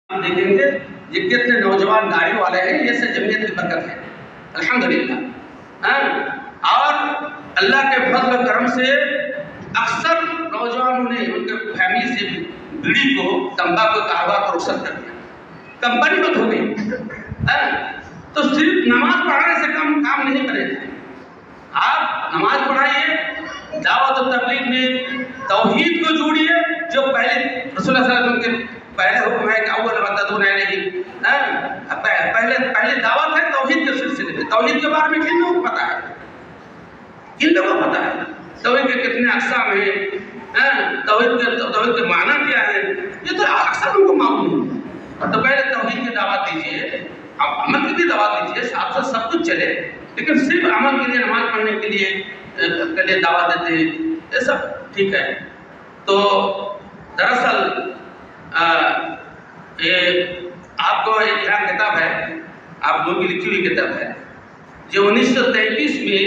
आप देखेंगे ये कितने नौजवान गाड़ी वाले हैं, ये सब जमीयत की बरकत है अल्हम्दुलिल्लाह। और अल्लाह के फजल करम से अक्सर नौजवानों ने उनके फैमिली से बीड़ी को, तंबाकू कारोबार को रुखसत कर दिया, कंपनी बंद हो गई। तो सिर्फ नमाज पढ़ाने से काम नहीं करेगा। आप नमाज पढ़ाइए, दावत और तबलीग में तौहीद को जोड़िए, जो पहले रसूल सल्लल्लाहु अलैहि वसल्लम के पहले हुक्म है कि अव्वल वतदून अलैहि, पहले दावत है तौहीद के सिलसिले में। तौहीद के बारे में किन लोगों को पता है? किन लोगों को पता है तौहीद के कितने अक़साम हैं, तौहीद के माना क्या है, ये तो अक्सर लोगों को मालूम नहीं। तो पहले तौहीद की दावत दीजिए, आप अमल की भी दावत दीजिए, साथ साथ सब कुछ चले, लेकिन सिर्फ अमल के लिए, नमाज पढ़ने के लिए दावत देते हैं, ये सब ठीक है। तो दरअसल ये आपको एक यहाँ किताब है, आप लोगों की लिखी हुई किताब है, जो 1933 में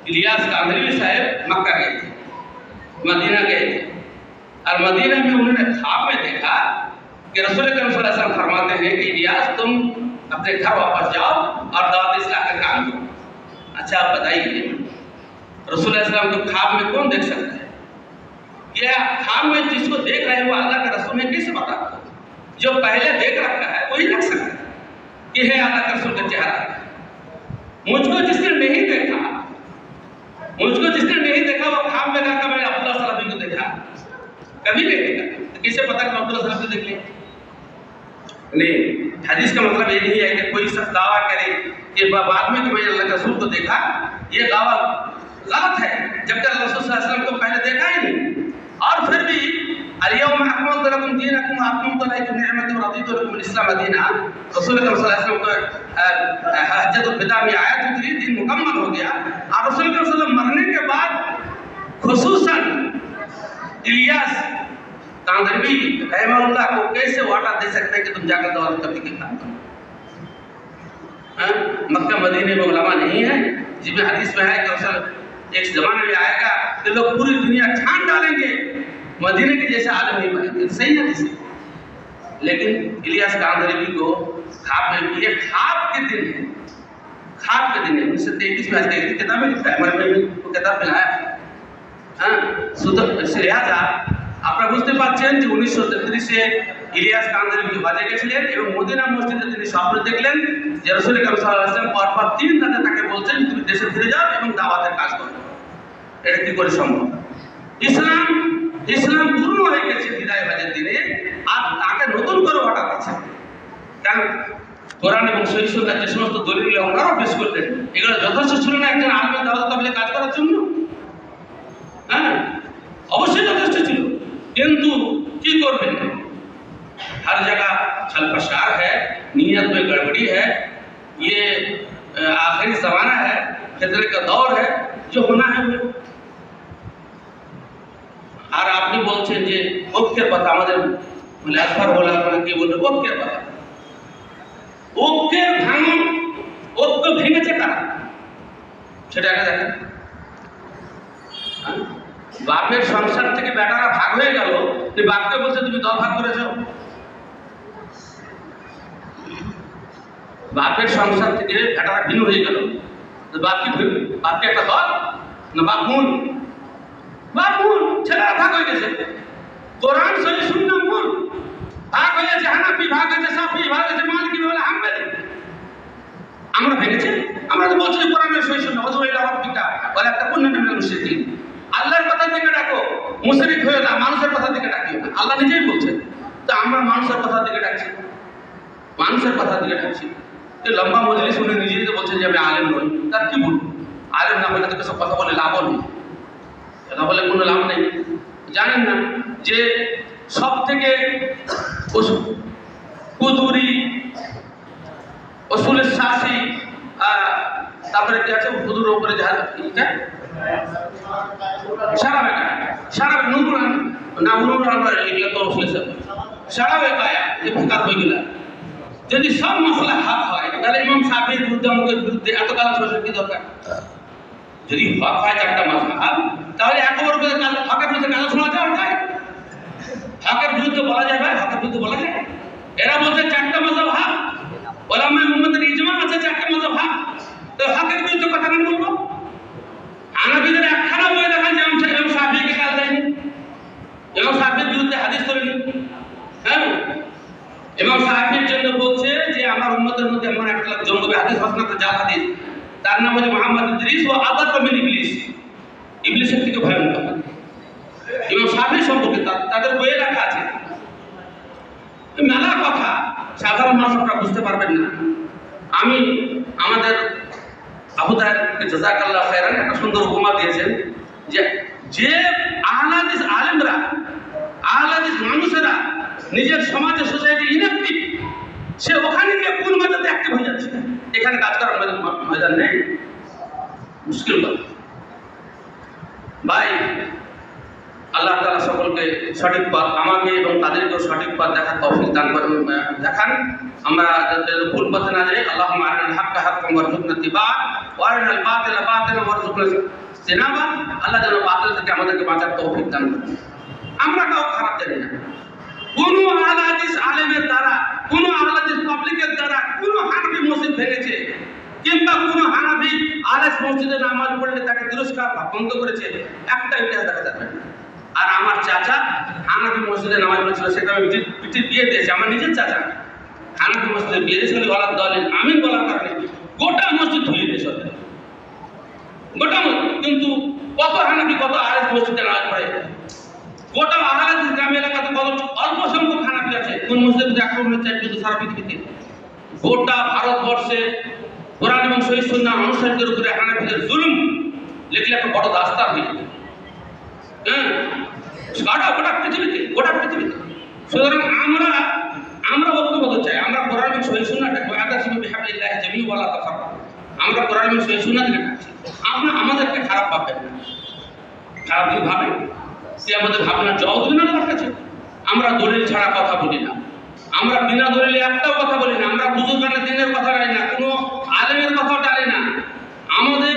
इलियास कांदलवी साहब मक्का गए थे, मदीना गए थे, और मदीना में उन्होंने ख्वाब में देखा कि रसूल अकरम सल्लल्लाहु अलैहि वसल्लम फरमाते हैं कि इलियास तुम अपने घर वापस जाओ और दावत इस्लाम का काम करो। अच्छा आप बताइए, रसूल सल्लल्लाहु अलैहि वसल्लम को ख्वाब में कौन देख सकता है? यह ख्वाब में जिसको देख रहे हैं वो अल्लाह के रसूल ने कैसे बता? जो पहले देख रखा है वही रख सकता है कि है अल्लाह के रसूल का चेहरा। मुझको जिसने नहीं देखा वो ख्वाब में कहा मैंने अब्दुल्लाह सलाफी को देखा, कभी नहीं देखा, तो कैसे पता कि अब्दुल्लाह सलाफी देख लिया? नहीं, हदीस का मतलब ये नहीं है कि कोई शख्स दावा करे कि बाद में कि मैंने अल्लाह के रसूल को देखा, ये दावा गलत है, जबकि रसूल सल्लल्लाहु अलैहि वसल्लम को पहले देखा ही नहीं। और फिर भी अल-यौम अकमलतु लकुम दीनकुम व अतममतु अलैकुम निअमती व रदीतु लकुम इस्लाम दीना, रसूल सल्लल्लाहु अलैहि वसल्लम को हज्जतुल विदा में आयत उतरी, दिन मुकम्मल हो गया। और रसूल सल्लल्लाहु अलैहि वसल्लम मरने के बाद खुसूसन इलियास कांदलवी रहमतुल्लाह को कैसे वाटा दे सकते हैं कि तुम जाकर दावत तबलीग के काम करो? मक्का मदीने में उलमा नहीं है, जिसमें हदीस में है कि रसूल एक ज़माने में आएगा कि लोग पूरी दुनिया छान डालेंगे, मदीने के जैसे आलम नहीं पाएंगे। सही है जिसे, लेकिन इलियास कांदलवी को ख्वाब में, ये ख्वाब के दिन है, ख्वाब के दिन है। 1933 में आज की किताब में लिखा है, हमारे में किताब में आया है। লিহাজা আপনারা বুঝতে পারছেন যে 1933 ইলিয়াস কান্দালভি হজে গেছিলেন এবং মদিনা মসজিদে তিনি স্বপ্ন দেখলেন যে রাসূল করিম সাল্লাল্লাহু আলাইহি ওয়াসাল্লাম পরপর 3 রাতে তাকে বলছেন তুমি দেশে ফিরে যাও এবং দাওয়াতের কাজ করো। এটা কি করে সম্ভব? ইসলাম পূর্ণ হয়ে গেছে বিদায় হজের দিনে, আর তাকে নতুন করে হঠাৎ আছে। কারণ কোরআন এবং সহিহ সুন্নাহর যে সমস্ত দলিলগুলো ওনারা পেশ করলেন, এগুলো যথেষ্ট ছিল না একজন আলেমের দাওয়াত তাবলীগ কাজ করার জন্য? অবশ্যই যথেষ্ট ছিল, কিন্তু কি করবেন? हर जगह छलपशार है, नीयत में गड़बड़ी है, ये आखिरी ज़माना है, फितरे का दौर है, जो होना है वो। আর আপনি বলছেন যে ঐক্যের কথা আমাদের মানে আসফার ওলামা কি বলবে ঐক্যের কথা, ঐক্যের ভাঙন, ঐক্য ভেঙেছে কারা সেটা আগে দেখেন। বাপের সংসার থেকে বেটারা ভাগ হয়ে গেল, বাপকে বলছে তুমি 10 ভাগ করে যাও। বাপের সংসার থেকে বেটারা ভিন্ন হয়ে গেল, বাপকে একটা দল না বাপ মূল, ছেলেরা ভাগ হয়ে গেছে। কোরআন সহিহ সুন্নাহ মূল ভাগ হয়েছে, হানাফি ভাগ হয়েছে, শাফি ভাগ হয়েছে, মালিকি ভাগ হয়েছে, হাম্বলি। আমরা ভেঙেছি? আমরা তো বলছি কোরআনের সহিহ সুন্নাহ ওযু ইলা রাব্বিকা ওয়ালা তাকুন্না মিনাল মুশরিকিন। আল্লাহর কথা থেকে ডাকো, মুশরিক হয়ে না, মানুষের কথা থেকে ডাকিও না। আল্লাহ নিজেই বলছেন, তো আমরা মানুষের কথা থেকে ডাকছি, মানুষের কথা থেকে ডাকছি। তো লম্বা মজলিস উনি নিজেই তো বলছেন যে আমি আলেম নই, তার কি ভুল? আলেম না হলে তো সব কথা বলে লাভ নেই, কথা বলে কোনো লাভ নেই। জানেন না যে সব থেকে কুদুরি, উসুলের শাসি, তারপরে কি আছে কুদুর উপরে যারা সারা নুরুল না নুরুল এগুলো তো সারা বেকায়া এই ফিকার বইগুলা যদি সব মশলা হক হয় তাহলে ইমাম শাফিঈর বিরুদ্ধে আমাদের বিরুদ্ধে এত কাজ শোষণ কি দরকার? যদি হক হয় চারটা মাযহাব, তাহলে একেবারে হকের বিরুদ্ধে কাজ শোনা যায়? হকের বিরুদ্ধে বলা যায় ভাই? হকের বিরুদ্ধে বলা যায়? এরা বলছে 4টা মাযহাব হক, ওলামায়ে উম্মতের ইজমা আছে 4টা মাযহাব হক, তো হকের বিরুদ্ধে কথা কেন বলবো? হানাফিদের একখানা বই দেখান যে ইমাম শাফিঈকে কাল দেয়নি, ইমাম শাফিঈর বিরুদ্ধে হাদিস করেনি। হ্যাঁ, ইমাম শাফিঈর জন্য বলছে যে আমার উম্মতের মধ্যে এমন একটা লোক জন্মবে, হাদিস হাসনাত জাল হাদিস, তার নাম হচ্ছে মুহাম্মদ ইদ্রিস ও আদাত মিন ইবলিস, ইবলিসের থেকে ভয়ঙ্কর। ইমাম শাফিঈ সম্পর্কে তাদের বইয়ে লেখা আছে। মেলা কথা সাধারণ মানুষ আপনারা বুঝতে পারবেন না। আমি আমাদের আবু তাহেরকে জাযাকাল্লাহ খায়রান একটা সুন্দর উপমা দিয়েছেন যে যে আহলে হাদিস আলেমরা, আহলে হাদিস মানুষেরা নিজের সমাজে সোসাইটি ইনঅ্যাক্টিভ, সে ওখানে গিয়ে কোন ময়দানে অ্যাক্টিভ হয়ে যাচ্ছে, এখানে কাজ করার ময়দান নেই। মুশকিল কথা ভাই। আল্লাহ তাআলা সকলকে সঠিক পথ, আমাকে এবং তাদেরকেও সঠিক পথ দেখার তৌফিক দান করেন, দেখান। আমরা যাতে ভুল পথে না যাই। আল্লাহুম্মা আরিনাল হাক্কা হাক্কান ওয়ারযুকনা ইত্তিবা ওয়া আরিনাল বাতিলা বাতিলান ওয়ারযুকনা ইজতিনাবা। আল্লাহ যেন বাতিল থেকে আমাদেরকে বাঁচার তৌফিক দান করেন। আমরা কাউ খারাপ জানি না। কোন আহলে হাদিস আলেমের দ্বারা, কোন আহলে হাদিস পাবলিকের দ্বারা কোন হানাফি মসজিদ ভেঙেছে কিংবা কোন হানাফি আলেস মসজিদে নামাজ পড়লে তাকে তিরস্কার বন্ধ করেছে, একটা ইতিহাস দেখা যাবে না। আর আমার চাচা হানাফি মসজিদে নামাজ পড়েছিল, সেটা আমি পিঠে বিয়ে দিয়েছি। আমার নিজের চাচা হানাফি মসজিদে বিয়ে দিয়েছিল, বলার দলে আমিন বলার কারণে গোটা মসজিদ ধুয়ে দিয়েছে, গোটা মসজিদ। কিন্তু কত হানাফি কত আলেস মসজিদে নামাজ পড়ে, গোটা আহলে হাদিস গ্রাম এলাকাতে কত অল্প সংখ্যক হানাফি আছে, কোন মসজিদে আক্রমণের চাই কিন্তু সারা পৃথিবীতে। গোটা ভারতবর্ষে কোরআন এবং সহিহ সুন্নাহ অনুসারীদের উপরে হানাফিদের জুলুম লিখলে একটা বড় দাস্তান হয়ে যাবে। হ্যাঁ, গোটা পৃথিবীতে, গোটা পৃথিবীতে। সুতরাং আমরা ঐক্যবদ্ধ চাই। আমরা কোরআন এবং সহিহ সুন্নাহটাকে ওয়াতাসিমু বিহাবলিল্লাহি জামিআন ওয়া লা তাফাররাকু, আমরা কোরআন এবং সহিহ সুন্নাহ থেকে ডাকছি। আমাদেরকে খারাপ ভাববেন না। খারাপ যদি ভাবেন, সে আমাদের ভাবনার জবাব দেবেন আমার কাছে। আমরা দলিল ছাড়া কথা বলি না, আমরা বিনা দলিলে একটাও কথা বলি না, আমরা বুজুর্গানের দিনের কথা টানি না, কোনো আলেমের কথাও টানি না। আমাদের